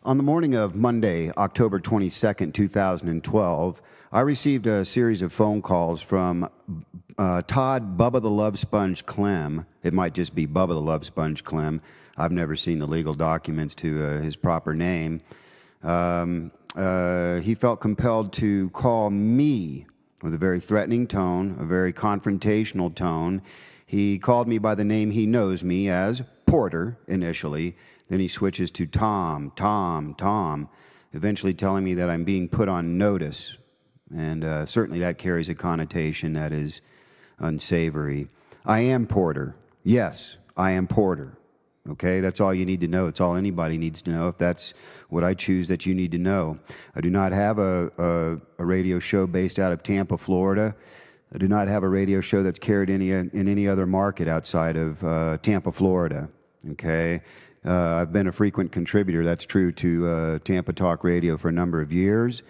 On the morning of Monday, October 22nd, 2012, I received a series of phone calls from Todd Bubba the Love Sponge Clem. It might just be Bubba the Love Sponge Clem. I've never seen the legal documents to his proper name. He felt compelled to call me with a very threatening tone, a very confrontational tone. He called me by the name he knows me as, Porter, initially. Then he switches to Tom, eventually telling me that I'm being put on notice. And certainly that carries a connotation that is unsavory. I am Porter. Yes, I am Porter. Okay, that's all you need to know. It's all anybody needs to know. If that's what I choose that you need to know. I do not have a radio show based out of Tampa, Florida. I do not have a radio show that's carried in any other market outside of Tampa, Florida. Okay. I've been a frequent contributor, that's true, to Tampa Talk Radio for a number of years,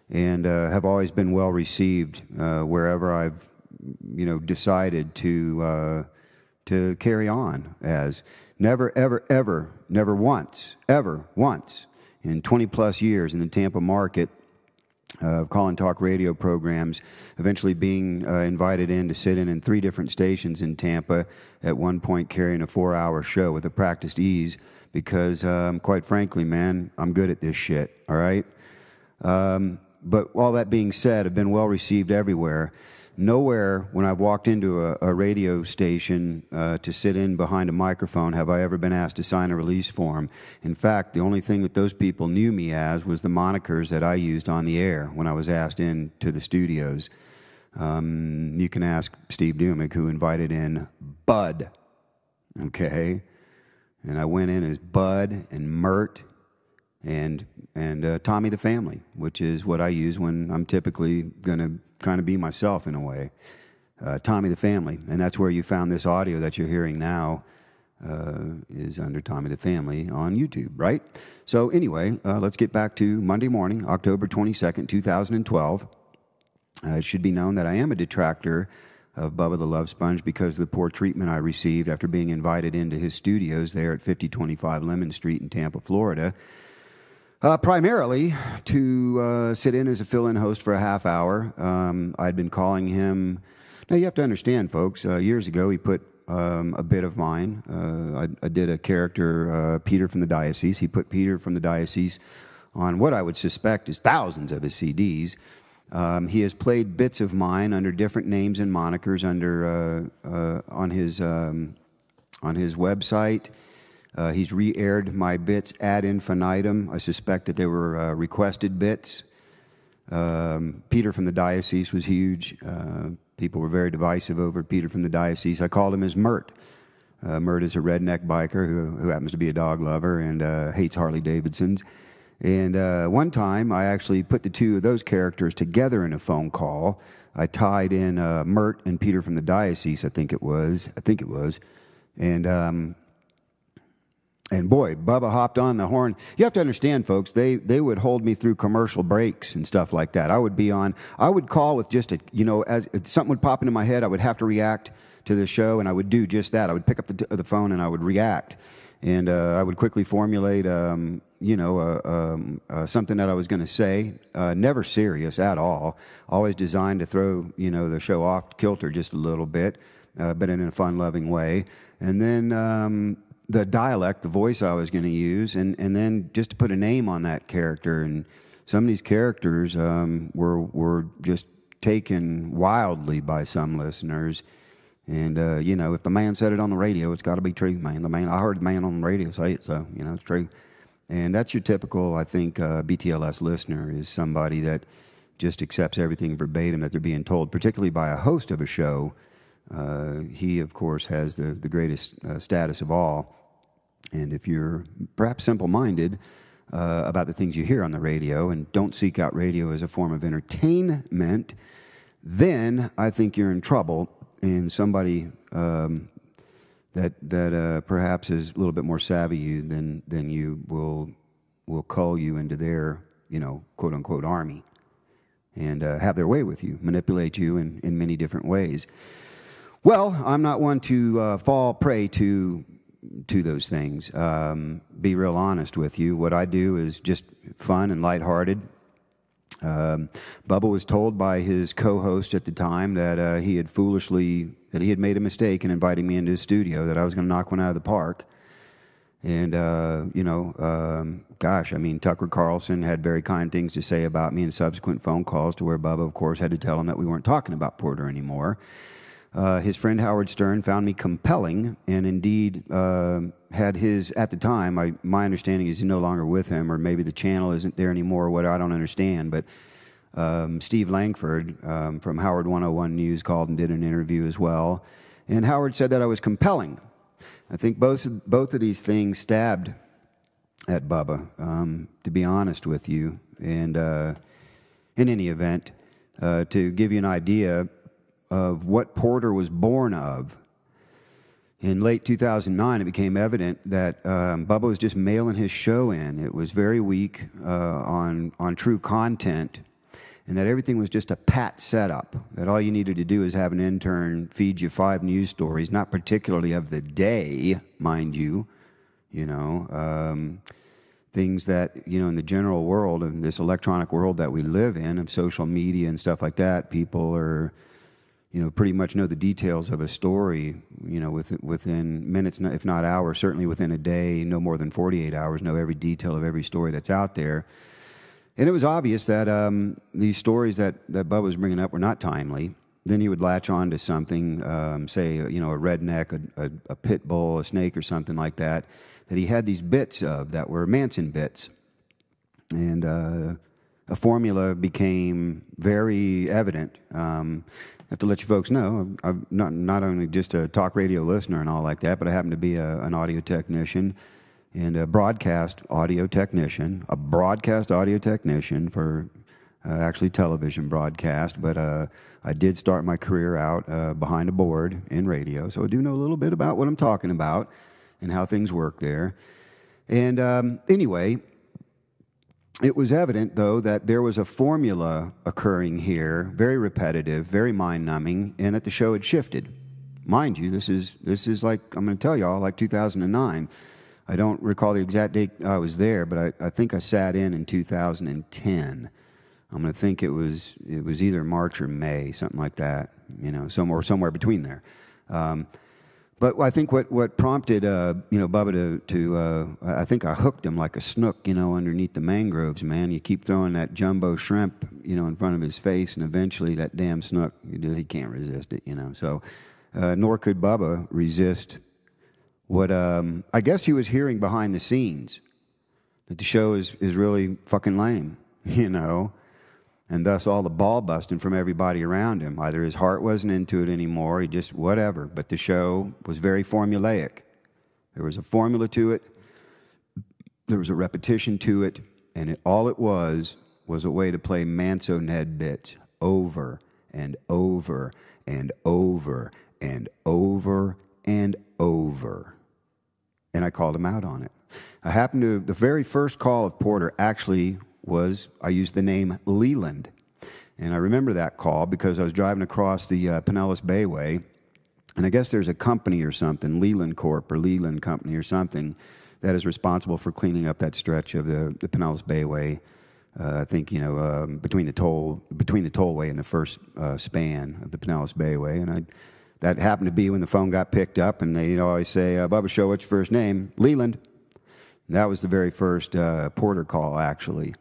and have always been well received wherever I've, decided to carry on as. Never once in 20 plus years in the Tampa market of call and talk radio programs, eventually being invited in to sit in 3 different stations in Tampa, at one point carrying a 4-hour show with a practiced ease, because quite frankly, man, I'm good at this shit, all right? But all that being said, I've been well received everywhere. Nowhere when I've walked into a radio station to sit in behind a microphone have I ever been asked to sign a release form. In fact, the only thing that those people knew me as was the monikers that I used on the air when I was asked into the studios. You can ask Steve Dumick, who invited in Bud, okay? And I went in as Bud and Mert and Tommy the Family, which is what I use when I'm typically going to kind of be myself in a way. Tommy the Family, and that's where you found this audio that you're hearing now is under Tommy the Family on YouTube, right? So anyway, let's get back to Monday morning, October 22nd, 2012. It should be known that I am a detractor of Bubba the Love Sponge because of the poor treatment I received after being invited into his studios there at 5025 Lemon Street in Tampa, Florida. Primarily to sit in as a fill-in host for a half hour. I'd been calling him. Now, you have to understand, folks, years ago he put a bit of mine. I did a character, Peter from the Diocese. He put Peter from the Diocese on what I would suspect is thousands of his CDs. He has played bits of mine under different names and monikers on his website. He's re-aired my bits ad infinitum. I suspect that they were requested bits. Peter from the Diocese was huge. People were very divisive over Peter from the Diocese. I called him as Mert. Mert is a redneck biker who happens to be a dog lover and hates Harley Davidsons. And one time, I actually put the two of those characters together in a phone call. I tied in Mert and Peter from the Diocese, I think it was. And boy, Bubba hopped on the horn. You have to understand, folks, they would hold me through commercial breaks and stuff like that. I would call with just as something would pop into my head, I would have to react to the show, and I would do just that. I would pick up the phone and I would react. And I would quickly formulate, something that I was going to say. Never serious at all. Always designed to throw, the show off kilter just a little bit, but in a fun-loving way. And then the dialect, the voice I was going to use, and then just to put a name on that character. And some of these characters were just taken wildly by some listeners. And, if the man said it on the radio, it's got to be true, man. I heard the man on the radio say it, so, it's true. And that's your typical, I think, BTLS listener is somebody that just accepts everything verbatim that they're being told, particularly by a host of a show. He, of course, has the greatest status of all. And if you're perhaps simple-minded about the things you hear on the radio and don't seek out radio as a form of entertainment, then I think you're in trouble. And somebody that perhaps is a little bit more savvy than you will cull you into their, quote unquote army, and have their way with you, manipulate you in many different ways. Well, I'm not one to fall prey to to those things. Be real honest with you. What I do is just fun and lighthearted. Bubba was told by his co-host at the time that he had made a mistake in inviting me into his studio, that I was going to knock one out of the park. And, gosh, I mean, Tucker Carlson had very kind things to say about me in subsequent phone calls, to where Bubba, of course, had to tell him that we weren't talking about Porter anymore. His friend Howard Stern found me compelling, and indeed had his, at the time, my understanding is he's no longer with him, or maybe the channel isn't there anymore, or whatever, I don't understand, but Steve Langford from Howard 101 News called and did an interview as well, and Howard said that I was compelling. I think both of these things stabbed at Bubba, to be honest with you. And in any event, to give you an idea of what Porter was born of, in late 2009, it became evident that Bubba was just mailing his show in. It was very weak on true content, and that everything was just a pat setup, that all you needed to do is have an intern feed you 5 news stories, not particularly of the day, mind you, things that, in the general world, in this electronic world that we live in, of social media and stuff like that, people are, pretty much know the details of a story, within minutes, if not hours, certainly within a day, no more than 48 hours, know every detail of every story that's out there. And it was obvious that these stories that Bubba was bringing up were not timely. Then he would latch on to something, say, a redneck, a pit bull, a snake, or something like that, that he had these bits of that were Manson bits. And a formula became very evident. I have to let you folks know, I'm not only just a talk radio listener and all like that, but I happen to be an audio technician, and a broadcast audio technician for actually television broadcast, but I did start my career out behind a board in radio, so I do know a little bit about what I'm talking about and how things work there. And anyway, it was evident, though, that there was a formula occurring here, very repetitive, very mind-numbing, and that the show had shifted. Mind you, this is like, I'm going to tell y'all, like 2009. I don't recall the exact date I was there, but I think I sat in 2010. I'm going to think it was either March or May, something like that, somewhere between there. But I think what prompted Bubba to I think I hooked him like a snook, underneath the mangroves, man. You keep throwing that jumbo shrimp, in front of his face, and eventually that damn snook, he can't resist it, So nor could Bubba resist what I guess he was hearing behind the scenes, that the show is really fucking lame, and thus all the ball busting from everybody around him. Either his heart wasn't into it anymore, he just whatever, but the show was very formulaic. There was a formula to it, there was a repetition to it, and all it was a way to play Manso Ned bits over and over and over and over and over. And I called him out on it. The very first call of Porter actually was, I used the name Leland. And I remember that call because I was driving across the Pinellas Bayway, and I guess there's a company or something, Leland Corp or Leland Company or something, that is responsible for cleaning up that stretch of the Pinellas Bayway. I think, between the tollway and the first span of the Pinellas Bayway. And that happened to be when the phone got picked up, and they always say, Bubba Show, what's your first name? Leland. And that was the very first Porter call, actually.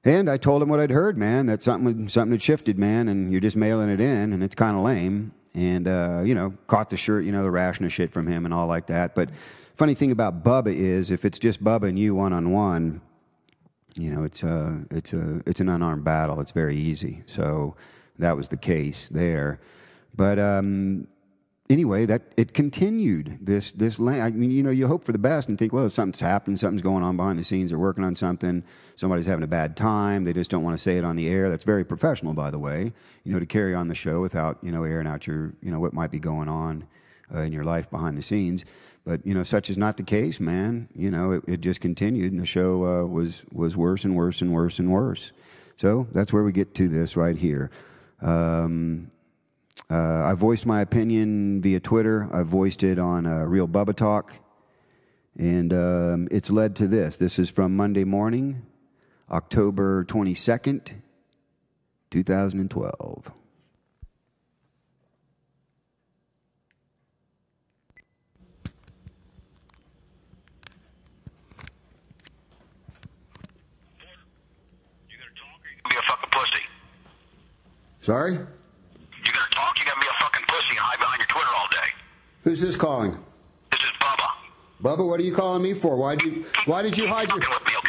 And I told him what I'd heard, man, that something had shifted, man, and you're just mailing it in, and it's kind of lame. And, caught the shirt, the ration of shit from him and all like that. But funny thing about Bubba is, if it's just Bubba and you one-on-one, it's an unarmed battle. It's very easy. So that was the case there. But anyway, that it continued. You hope for the best and think, well, something's happened, something's going on behind the scenes. They're working on something. Somebody's having a bad time. They just don't want to say it on the air. That's very professional, by the way. To carry on the show without airing out your what might be going on in your life behind the scenes. But such is not the case, man. It just continued, and the show was worse and worse and worse and worse. So that's where we get to this right here. I voiced my opinion via Twitter. I voiced it on Real Bubba Talk. And it's led to this. This is from Monday morning, October 22nd, 2012. Be a fucking pussy. Sorry? You gonna talk? You gotta be a fucking pussy and hide behind your Twitter all day. Who's this calling? This is Bubba. Bubba, what are you calling me for? Why did you hide your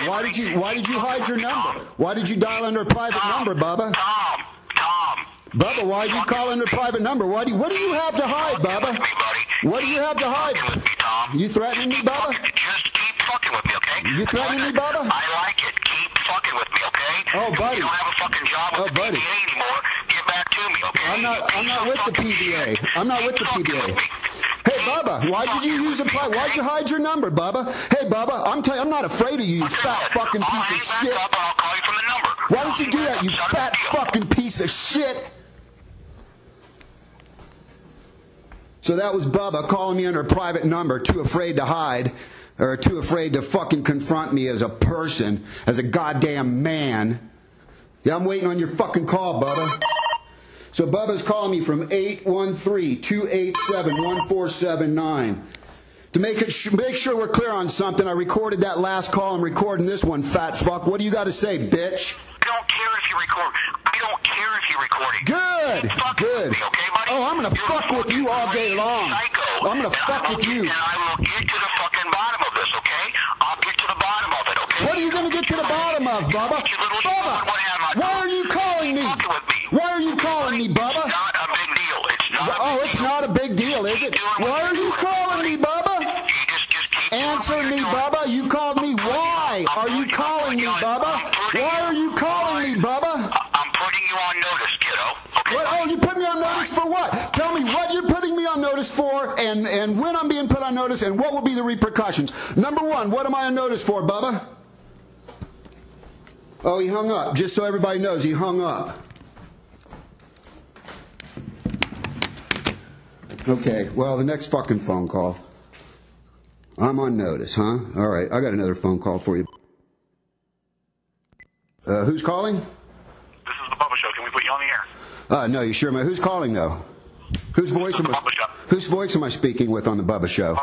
why did you hide your number? Why did you dial under a private number, Bubba? Tom. Bubba, why did you call under a private number? What do you have to hide, Bubba? What do you have to hide? With me, Tom. You threatening me, Bubba? Just keep fucking with me, okay? You threatening me, Bubba? I like it. Keep fucking with me, okay? Oh, buddy. You don't have a fucking job with the buddy. PBA anymore. Get back to me, okay? I'm not with the PBA. I'm not with the PBA. Hey, Bubba, why did you use why'd you hide your number, Bubba? Hey, Bubba, I'm not afraid of you, you fat fucking piece of shit. I'll call you from the number. Why don't you do that, you fat fucking piece of shit? So that was Bubba calling me under a private number, too afraid to hide, or too afraid to fucking confront me as a person, as a goddamn man. Yeah, I'm waiting on your fucking call, Bubba. So Bubba's calling me from 813-287-1479. To make sure we're clear on something, I recorded that last call. I'm recording this one, fat fuck. What do you got to say, bitch? I don't care if you record. I don't care if you're recording. Good. Me, okay, buddy? Oh, I'm going to fuck with you all day long. Psycho. I'm going to fuck with you. And I will get to the fucking bottom of this, okay? I'll get to the bottom of it, okay? What are you going to get to the bottom of, Bubba? Bubba, why are you calling me? Why are you calling me, Bubba? It's not a big deal. It's not a big deal. It's not a big deal, is it? Why are you calling me, Bubba? Just keep Answer me, Bubba. You called me. Why are you calling me, Bubba? Why are you calling me, Bubba? I'm putting you on notice, kiddo. Okay? What? Oh, you put me on notice for what? Tell me what you're putting me on notice for, and when I'm being put on notice, and what will be the repercussions. Number one, what am I on notice for, Bubba? Oh, he hung up. Just so everybody knows, he hung up. Okay, well, the next fucking phone call. I'm on notice, huh? All right, I got another phone call for you. Who's calling? This is the Bubba Show. Can we put you on the air? No, you sure, man? Who's calling, though? Whose voice am I speaking with on the Bubba Show?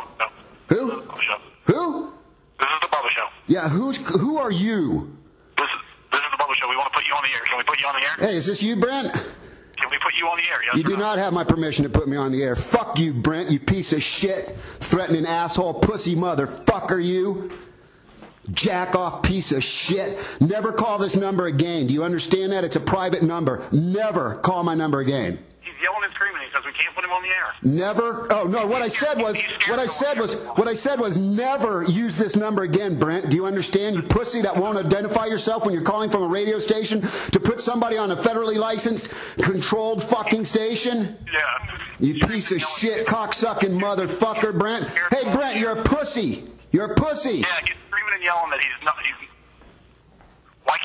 Who? Bubba Show. Who? This is the Bubba Show. Yeah, who are you? This is the Bubba Show. We want to put you on the air. Can we put you on the air? Hey, is this you, Brent? Can we put you on the air? Yes You do not have my permission to put me on the air. Fuck you, Brent, you piece of shit. Threatening asshole, pussy motherfucker, you. Jack off piece of shit. Never call this number again. Do you understand that? It's a private number. Never call my number again. He's yelling and screaming because we can't put him on the air. Never. Oh no. What I said was never use this number again, Brent. Do you understand? You pussy that won't identify yourself when you're calling from a radio station to put somebody on a federally licensed, controlled fucking station. Yeah. You piece of shit, cocksucking motherfucker, Brent. Hey, Brent, you're a pussy. You're a pussy. Yeah, get screaming and yelling that he's not. Why?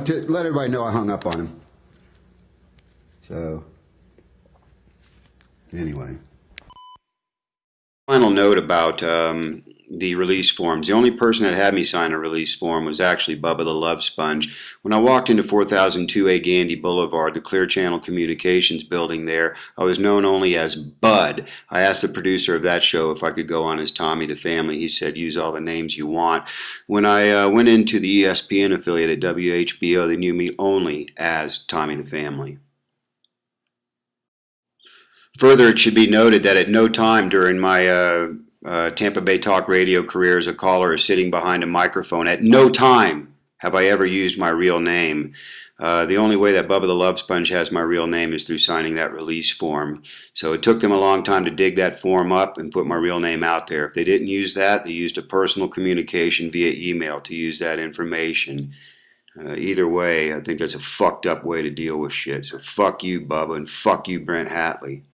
To let everybody know I hung up on him. So, anyway. Final note about the release forms. The only person that had me sign a release form was actually Bubba the Love Sponge. When I walked into 4002A Gandy Boulevard, the Clear Channel Communications building there, I was known only as Bud. I asked the producer of that show if I could go on as Tommy the Family. He said, use all the names you want. When I went into the ESPN affiliate at WHBO, they knew me only as Tommy the Family. Further, it should be noted that at no time during my Tampa Bay Talk radio career as a caller or sitting behind a microphone, at no time have I ever used my real name. The only way that Bubba the Love Sponge has my real name is through signing that release form. So it took them a long time to dig that form up and put my real name out there. If they didn't use that, they used a personal communication via email to use that information. Either way, I think that's a fucked up way to deal with shit. So fuck you, Bubba, and fuck you, Brent Hatley.